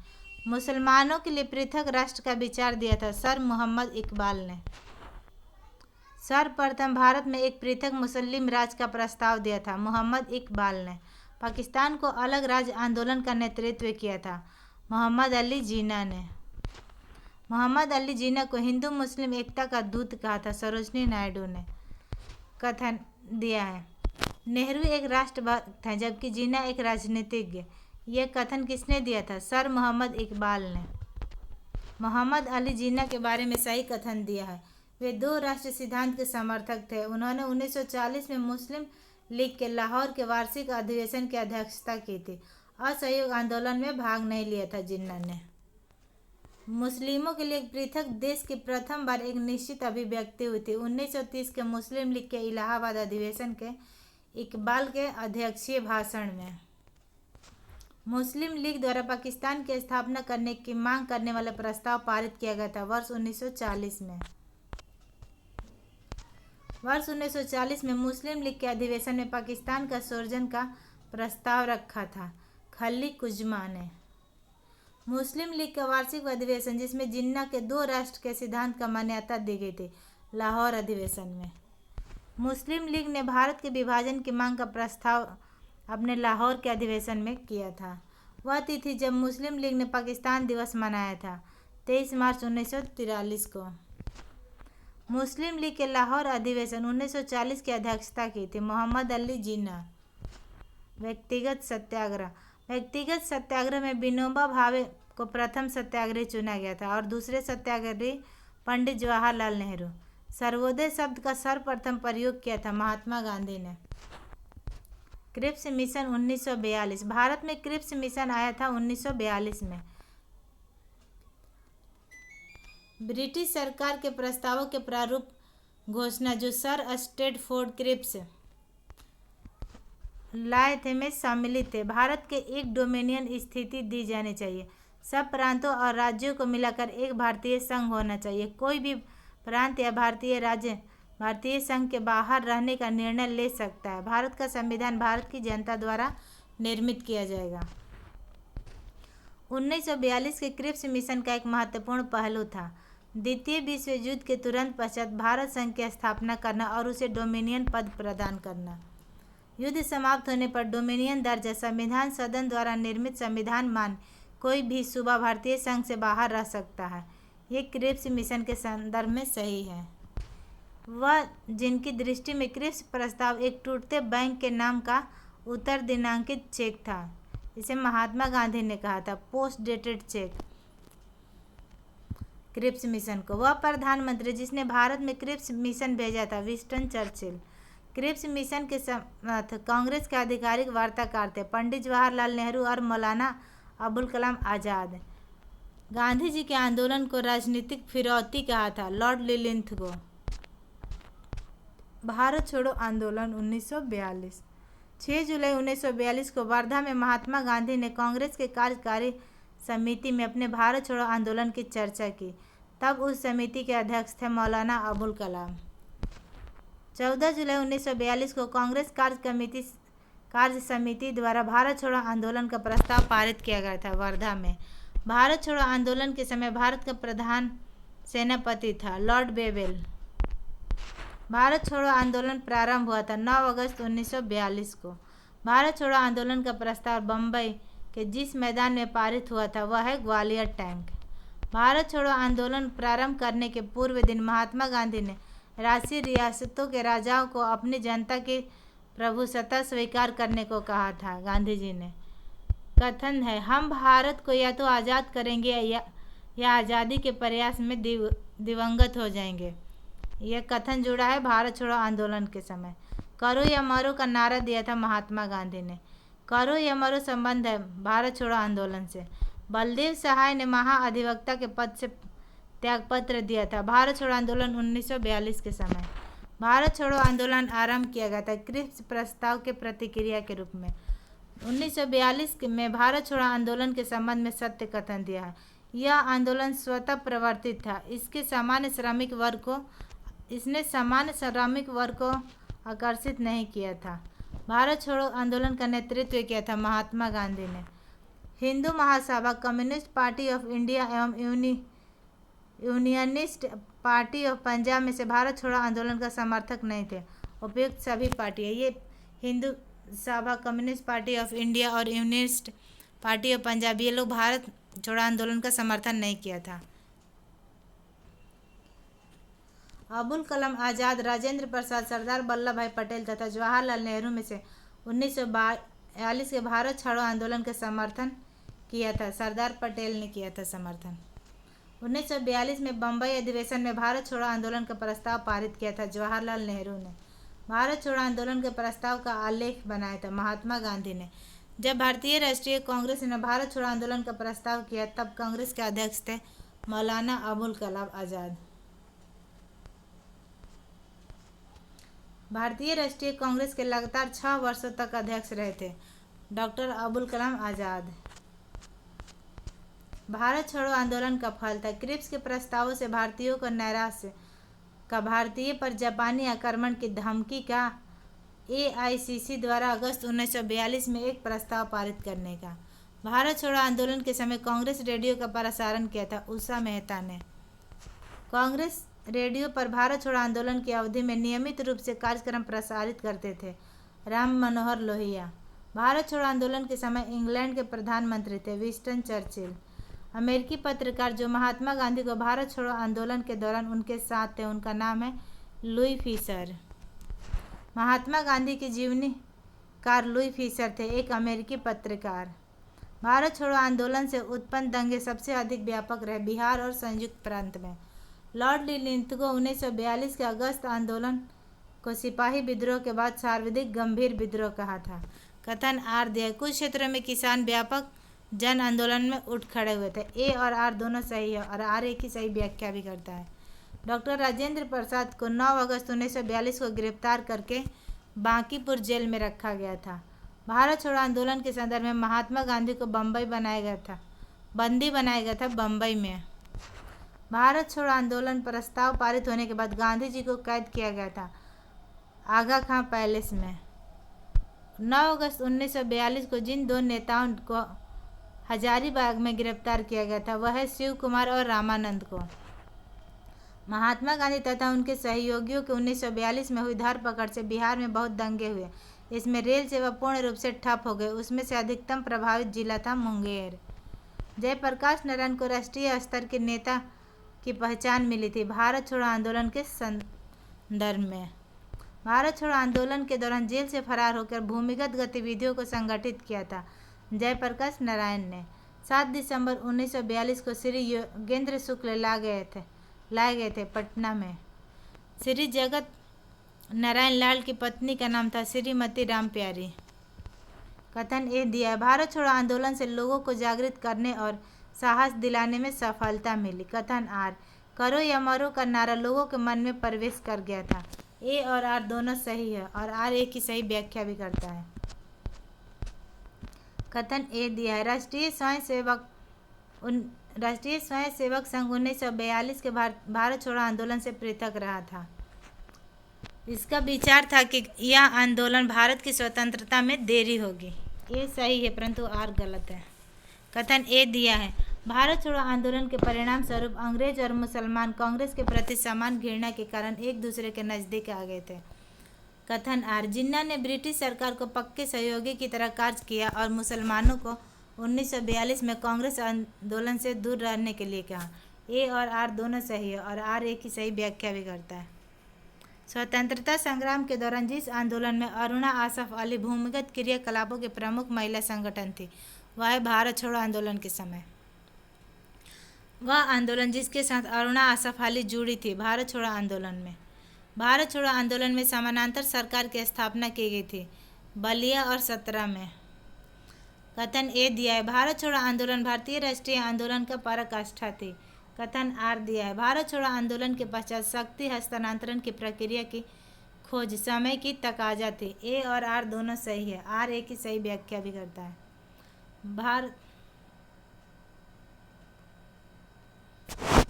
मुसलमानों के लिए पृथक राष्ट्र का विचार दिया था सर मोहम्मद इकबाल ने। सर्वप्रथम भारत में एक पृथक मुस्लिम राज्य का प्रस्ताव दिया था मोहम्मद इकबाल ने। पाकिस्तान को अलग राज्य आंदोलन का नेतृत्व किया था मोहम्मद अली जिन्ना ने। मोहम्मद अली जिन्ना को हिंदू मुस्लिम एकता का दूत कहा था सरोजनी नायडू ने। कथन दिया है। नेहरू एक राष्ट्रभक्त हैं जबकि जिन्ना एक राजनीतिज्ञ। यह कथन किसने दिया था? सर मोहम्मद इकबाल ने। मोहम्मद अली जिन्ना के बारे में सही कथन दिया है। वे दो राष्ट्र सिद्धांत के समर्थक थे। उन्होंने 1940 में मुस्लिम लीग के लाहौर के वार्षिक अधिवेशन की अध्यक्षता की थी। असहयोग आंदोलन में भाग नहीं लिया था जिन्ना ने। मुस्लिमों के लिए एक पृथक देश की प्रथम बार एक निश्चित अभिव्यक्ति हुई थी 1930 के मुस्लिम लीग के इलाहाबाद अधिवेशन के इकबाल के अध्यक्षीय भाषण में। मुस्लिम लीग द्वारा पाकिस्तान की स्थापना करने की मांग करने वाला प्रस्ताव पारित किया गया था वर्ष 1940 में। वर्ष 1940 में मुस्लिम लीग के अधिवेशन में पाकिस्तान का सृजन का प्रस्ताव रखा था खली कुजमा ने। मुस्लिम लीग का वार्षिक अधिवेशन जिसमें जिन्ना के दो राष्ट्र के सिद्धांत का मान्यता दी गई थी लाहौर अधिवेशन में। मुस्लिम लीग ने भारत के विभाजन की मांग का प्रस्ताव अपने लाहौर के अधिवेशन में किया था। वह तिथि जब मुस्लिम लीग ने पाकिस्तान दिवस मनाया था 23 मार्च 1943 को। मुस्लिम लीग के लाहौर अधिवेशन 1940 की अध्यक्षता की थी मोहम्मद अली जिन्ना। व्यक्तिगत सत्याग्रह। व्यक्तिगत सत्याग्रह में विनोबा भावे को प्रथम सत्याग्रही चुना गया था और दूसरे सत्याग्रही पंडित जवाहरलाल नेहरू। सर्वोदय शब्द का सर्वप्रथम प्रयोग किया था महात्मा गांधी ने। Cripps mission 1942। भारत में क्रिप्स मिशन आया था 1942 में। ब्रिटिश सरकार के प्रस्तावों के प्रारूप घोषणा जो सर स्टैटफोर्ड क्रिप्स लाए थे में सम्मिलित थे। भारत के एक डोमिनियन स्थिति दी जानी चाहिए। सब प्रांतों और राज्यों को मिलाकर एक भारतीय संघ होना चाहिए। कोई भी प्रांत या भारतीय राज्य भारतीय संघ के बाहर रहने का निर्णय ले सकता है। भारत का संविधान भारत की जनता द्वारा निर्मित किया जाएगा। 1942 के क्रिप्स मिशन का एक महत्वपूर्ण पहलू था द्वितीय विश्व युद्ध के तुरंत पश्चात भारत संघ की स्थापना करना और उसे डोमिनियन पद प्रदान करना। युद्ध समाप्त होने पर डोमिनियन दर्जा संविधान सदन द्वारा निर्मित संविधान मान कोई भी सूबा भारतीय संघ से बाहर रह सकता है। ये क्रिप्स मिशन के संदर्भ में सही है। वह जिनकी दृष्टि में क्रिप्स प्रस्ताव एक टूटते बैंक के नाम का उत्तर दिनांकित चेक था। इसे महात्मा गांधी ने कहा था post dated cheque. Cripps mission को वह प्रधानमंत्री जिसने भारत में क्रिप्स मिशन भेजा था विंस्टन चर्चिल। क्रिप्स मिशन के साथ कांग्रेस के आधिकारिक वार्ताकार थे पंडित जवाहरलाल नेहरू और मौलाना अबुल कलाम आज़ाद। गांधी जी के आंदोलन को राजनीतिक फिरौती कहा था लॉर्ड लिलिंथ को। भारत छोड़ो आंदोलन 1942। 6 जुलाई 1942 को वर्धा में महात्मा गांधी ने कांग्रेस के कार्यकारी समिति में अपने भारत छोड़ो आंदोलन की चर्चा की। तब उस समिति के अध्यक्ष थे मौलाना अबुल कलाम। 14 जुलाई 1942 को कांग्रेस कार्य समिति द्वारा भारत छोड़ो आंदोलन का प्रस्ताव पारित किया गया था वर्धा में। भारत छोड़ो आंदोलन के समय भारत का प्रधान सेनापति था लॉर्ड बेवेल। भारत छोड़ो आंदोलन प्रारंभ हुआ था 9 अगस्त 1942 को। भारत छोड़ो आंदोलन का प्रस्ताव बम्बई के जिस मैदान में पारित हुआ था वह है ग्वालियर टैंक। भारत छोड़ो आंदोलन प्रारंभ करने के पूर्व दिन महात्मा गांधी ने राष्ट्रीय रियासतों के राजाओं को अपनी जनता की प्रभुसत्ता स्वीकार करने को कहा था। गांधी जी ने कथन है, हम भारत को या तो आज़ाद करेंगे या आज़ादी के प्रयास में दिवंगत हो जाएंगे। यह कथन जुड़ा है भारत छोड़ो आंदोलन के समय। करो या मरो का नारा दिया था महात्मा गांधी ने। करो या मरो संबंध है भारत छोड़ो आंदोलन से। बलदेव सहाय ने महाअधिवक्ता के पद से त्यागपत्र दिया था भारत छोड़ो आंदोलन 1942 के समय। भारत छोड़ो आंदोलन आरंभ किया गया था क्रिप्स प्रस्ताव के प्रतिक्रिया के रूप में। 1942 में भारत छोड़ो आंदोलन के संबंध में सत्य कथन दिया है। यह आंदोलन स्वतः प्रवर्तित था। इसने सामान्य श्रमिक वर्ग को आकर्षित नहीं किया था। भारत छोड़ो आंदोलन का नेतृत्व किया था महात्मा गांधी ने। Hindu Mahasabha, communist party of India एवं यूनियनिस्ट पार्टी ऑफ पंजाब में से भारत छोड़ो आंदोलन का समर्थक नहीं थे। उपयुक्त सभी पार्टियां, ये हिंदू सभा, कम्युनिस्ट पार्टी ऑफ इंडिया और यूनियनिस्ट पार्टी ऑफ पंजाब, ये लोग भारत छोड़ो आंदोलन का समर्थन नहीं किया था। अबुल कलाम आज़ाद, राजेंद्र प्रसाद, सरदार वल्लभ भाई पटेल तथा जवाहरलाल नेहरू में से 1942 के भारत छोड़ो आंदोलन का समर्थन किया था। सरदार पटेल ने किया था समर्थन। 1942 में बम्बई अधिवेशन में भारत छोड़ो आंदोलन का प्रस्ताव पारित किया था जवाहरलाल नेहरू ने। भारत छोड़ो आंदोलन के प्रस्ताव का आलेख बनाया था महात्मा गांधी ने। जब भारतीय राष्ट्रीय कांग्रेस ने भारत छोड़ो आंदोलन का प्रस्ताव किया तब कांग्रेस के अध्यक्ष थे मौलाना अबुल कलाम आज़ाद। भारतीय राष्ट्रीय कांग्रेस के लगातार 6 वर्षों तक अध्यक्ष रहे थे डॉक्टर अबुल कलाम आज़ाद। भारत छोड़ो आंदोलन का फल था क्रिप्स के प्रस्तावों से भारतीयों को नैराश्य का भारतीय पर जापानी आक्रमण की धमकी का AICC द्वारा अगस्त 1942 में एक प्रस्ताव पारित करने का। भारत छोड़ो आंदोलन के समय कांग्रेस रेडियो का प्रसारण किया था उषा मेहता ने। कांग्रेस रेडियो पर भारत छोड़ो आंदोलन की अवधि में नियमित रूप से कार्यक्रम प्रसारित करते थे राम मनोहर लोहिया। भारत छोड़ो आंदोलन के समय इंग्लैंड के प्रधानमंत्री थे विंस्टन चर्चिल। अमेरिकी पत्रकार जो महात्मा गांधी को भारत छोड़ो आंदोलन के दौरान उनके साथ थे, उनका नाम है लुई फिशर। महात्मा गांधी की जीवनीकार लुई फिशर थे एक अमेरिकी पत्रकार। भारत छोड़ो आंदोलन से उत्पन्न दंगे सबसे अधिक व्यापक रहे बिहार और संयुक्त प्रांत में। लॉर्ड लिंथगो 1942 के अगस्त आंदोलन को सिपाही विद्रोह के बाद सर्वाधिक गंभीर विद्रोह कहा था। कथन आर दिया, कुछ क्षेत्रों में किसान व्यापक जन आंदोलन में उठ खड़े हुए थे। ए और आर दोनों सही है और आर एक ही सही व्याख्या भी करता है। डॉक्टर राजेंद्र प्रसाद को 9 अगस्त 1942 को गिरफ्तार करके बांकीपुर जेल में रखा गया था। भारत छोड़ो आंदोलन के संदर्भ में महात्मा गांधी को बंदी बनाया गया था बम्बई में। भारत छोड़ो आंदोलन प्रस्ताव पारित होने के बाद गांधी जी को कैद किया गया था आगा खां पैलेस में। 9 अगस्त 1942 को जिन 2 नेताओं को हजारीबाग में गिरफ्तार किया गया था वह है शिव कुमार और रामानंद को। महात्मा गांधी तथा उनके सहयोगियों के 1942 में हुई धरपकड़ से बिहार में बहुत दंगे हुए। इसमें रेल सेवा पूर्ण रूप से ठप हो गई। उसमें से अधिकतम प्रभावित जिला था मुंगेर। जयप्रकाश नारायण को राष्ट्रीय स्तर के नेता की पहचान मिली थी भारत छोड़ो आंदोलन के संदर्भ में। भारत छोड़ो आंदोलन के दौरान जेल से फरार होकर भूमिगत गतिविधियों को संगठित किया था जयप्रकाश नारायण ने। 7 दिसंबर 1942 को श्री योगेंद्र शुक्ल लाए गए थे पटना में। श्री जगत नारायण लाल की पत्नी का नाम था श्रीमती राम प्यारी। कथन ए दिया है, भारत छोड़ो आंदोलन से लोगों को जागृत करने और साहस दिलाने में सफलता मिली। कथन आर, करो या मरो का नारा लोगों के मन में प्रवेश कर गया था। ए और आर दोनों सही है और आर एक ही सही व्याख्या भी करता है। कथन ए दिया है, राष्ट्रीय स्वयंसेवक संघ 1942 के भारत छोड़ो आंदोलन से पृथक रहा था। इसका विचार था कि यह आंदोलन भारत की स्वतंत्रता में देरी होगी। ये सही है परंतु आर गलत है। कथन ए दिया है, भारत छोड़ो आंदोलन के परिणाम स्वरूप अंग्रेज और मुसलमान कांग्रेस के प्रति समान घृणा के कारण एक दूसरे के नज़दीक आ गए थे। कथन आर, जिन्ना ने ब्रिटिश सरकार को पक्के सहयोगी की तरह कार्य किया और मुसलमानों को 1942 में कांग्रेस आंदोलन से दूर रहने के लिए कहा। ए और आर दोनों सही है और आर ए की सही व्याख्या भी करता है। स्वतंत्रता संग्राम के दौरान जिस आंदोलन में अरुणा आसफ अली भूमिगत क्रियाकलापों के प्रमुख महिला संगठन थी वह है भारत छोड़ो आंदोलन के समय। वह आंदोलन जिसके साथ अरुणा आसफ अली जुड़ी थी भारत छोड़ो आंदोलन में समानांतर सरकार की स्थापना की गई थी बलिया और 17 में। कथन ए दिया है, भारत छोड़ो आंदोलन भारतीय राष्ट्रीय आंदोलन का पराकाष्ठा थी। कथन आर दिया है, भारत छोड़ो आंदोलन के पश्चात शक्ति हस्तांतरण की प्रक्रिया की खोज समय की तकाजा थी। ए और आर दोनों सही है, आर ए की सही व्याख्या भी करता है।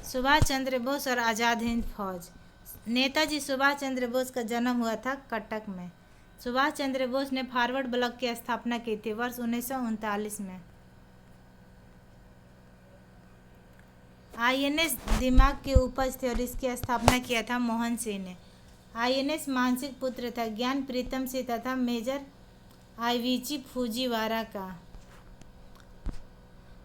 सुभाष चंद्र बोस और आज़ाद हिंद फौज। नेताजी सुभाष चंद्र बोस का जन्म हुआ था कटक में। सुभाष चंद्र बोस ने फॉरवर्ड ब्लॉक की स्थापना की थी वर्ष 1939 में। आईएनएस दिमाग की उपज थी और इसकी स्थापना किया था मोहन सिंह ने। आईएनएस मानसिक पुत्र था ज्ञान प्रीतम सिंह तथा मेजर आईवीची फूजीवारा का।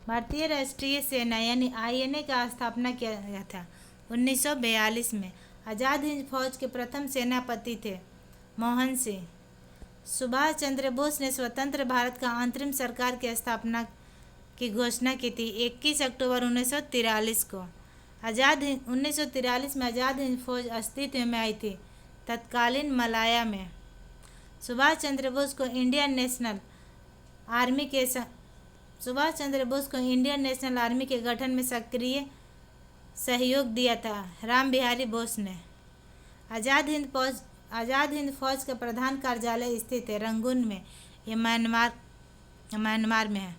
भारतीय राष्ट्रीय सेना यानी आईएनए का स्थापना किया गया था 1942 में। आज़ाद हिंद फौज के प्रथम सेनापति थे मोहन सिंह। सुभाष चंद्र बोस ने स्वतंत्र भारत का अंतरिम सरकार की स्थापना की घोषणा की थी 21 अक्टूबर 1943 को। 1943 में आज़ाद हिंद फौज अस्तित्व में आई थी तत्कालीन मलाया में। सुभाष चंद्र बोस को इंडियन नेशनल आर्मी के गठन में सक्रिय सहयोग दिया था राम बिहारी बोस ने। आज़ाद हिंद फौज का प्रधान कार्यालय स्थित है रंगून में, ये म्यांमार में है।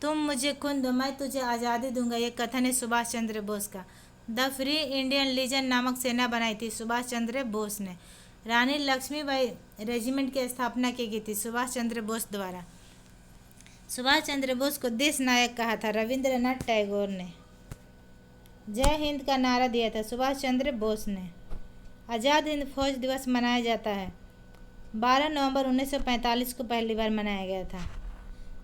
तुम मुझे खून दो मैं तुझे आज़ादी दूंगा, ये कथन है सुभाष चंद्र बोस का। द फ्री इंडियन लीजन नामक सेना बनाई थी सुभाष चंद्र बोस ने। रानी लक्ष्मीबाई रेजिमेंट की स्थापना की गई थी सुभाष चंद्र बोस द्वारा। सुभाष चंद्र बोस को देश नायक कहा था रविंद्रनाथ टैगोर ने। जय हिंद का नारा दिया था सुभाष चंद्र बोस ने। आज़ाद हिंद फौज दिवस मनाया जाता है 12 नवंबर 1945 को पहली बार मनाया गया था।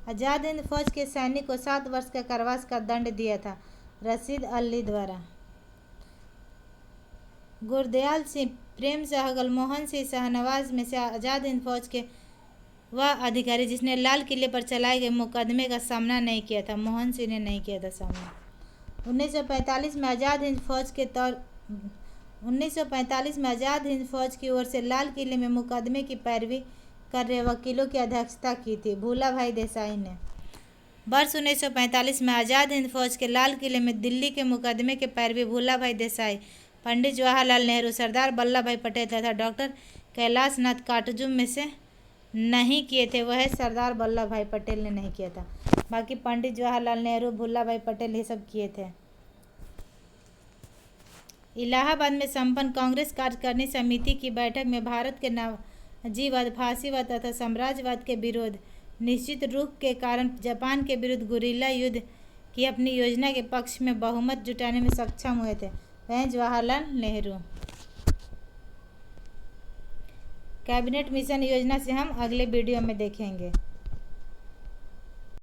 आज़ाद हिंद फौज के सैनिक को 7 वर्ष का कारावास का दंड दिया था रशीद अली द्वारा। गुरदयाल सिंह, प्रेम सहगल, मोहन सिंह शाहनवाज में से आज़ाद हिंद फौज के वह अधिकारी जिसने लाल किले पर चलाए गए मुकदमे का सामना नहीं किया था। मोहन सिंह ने नहीं किया था सामना। 1945 में आज़ाद हिंद फौज की ओर से लाल किले में मुकदमे की पैरवी कर रहे वकीलों की अध्यक्षता की थी भूला भाई देसाई ने। वर्ष 1945 में आज़ाद हिंद फौज के लाल किले में दिल्ली के मुकदमे के पैरवी भूला भाई देसाई, पंडित जवाहरलाल नेहरू, सरदार वल्लभ भाई पटेल तथा डॉक्टर कैलाश नाथ काटजू में से नहीं किए थे। वह सरदार वल्लभ भाई पटेल ने नहीं किया था, बाकी पंडित जवाहरलाल नेहरू, भुल्ला भाई पटेल ये सब किए थे। इलाहाबाद में संपन्न कांग्रेस कार्यकारिणी समिति की बैठक में भारत के नाजीवाद, फांसीवाद तथा साम्राज्यवाद के विरोध निश्चित रूप के कारण जापान के विरुद्ध गुरिल्ला युद्ध की अपनी योजना के पक्ष में बहुमत जुटाने में सक्षम हुए थे। वह जवाहरलाल नेहरू। कैबिनेट मिशन योजना से हम अगले वीडियो में देखेंगे।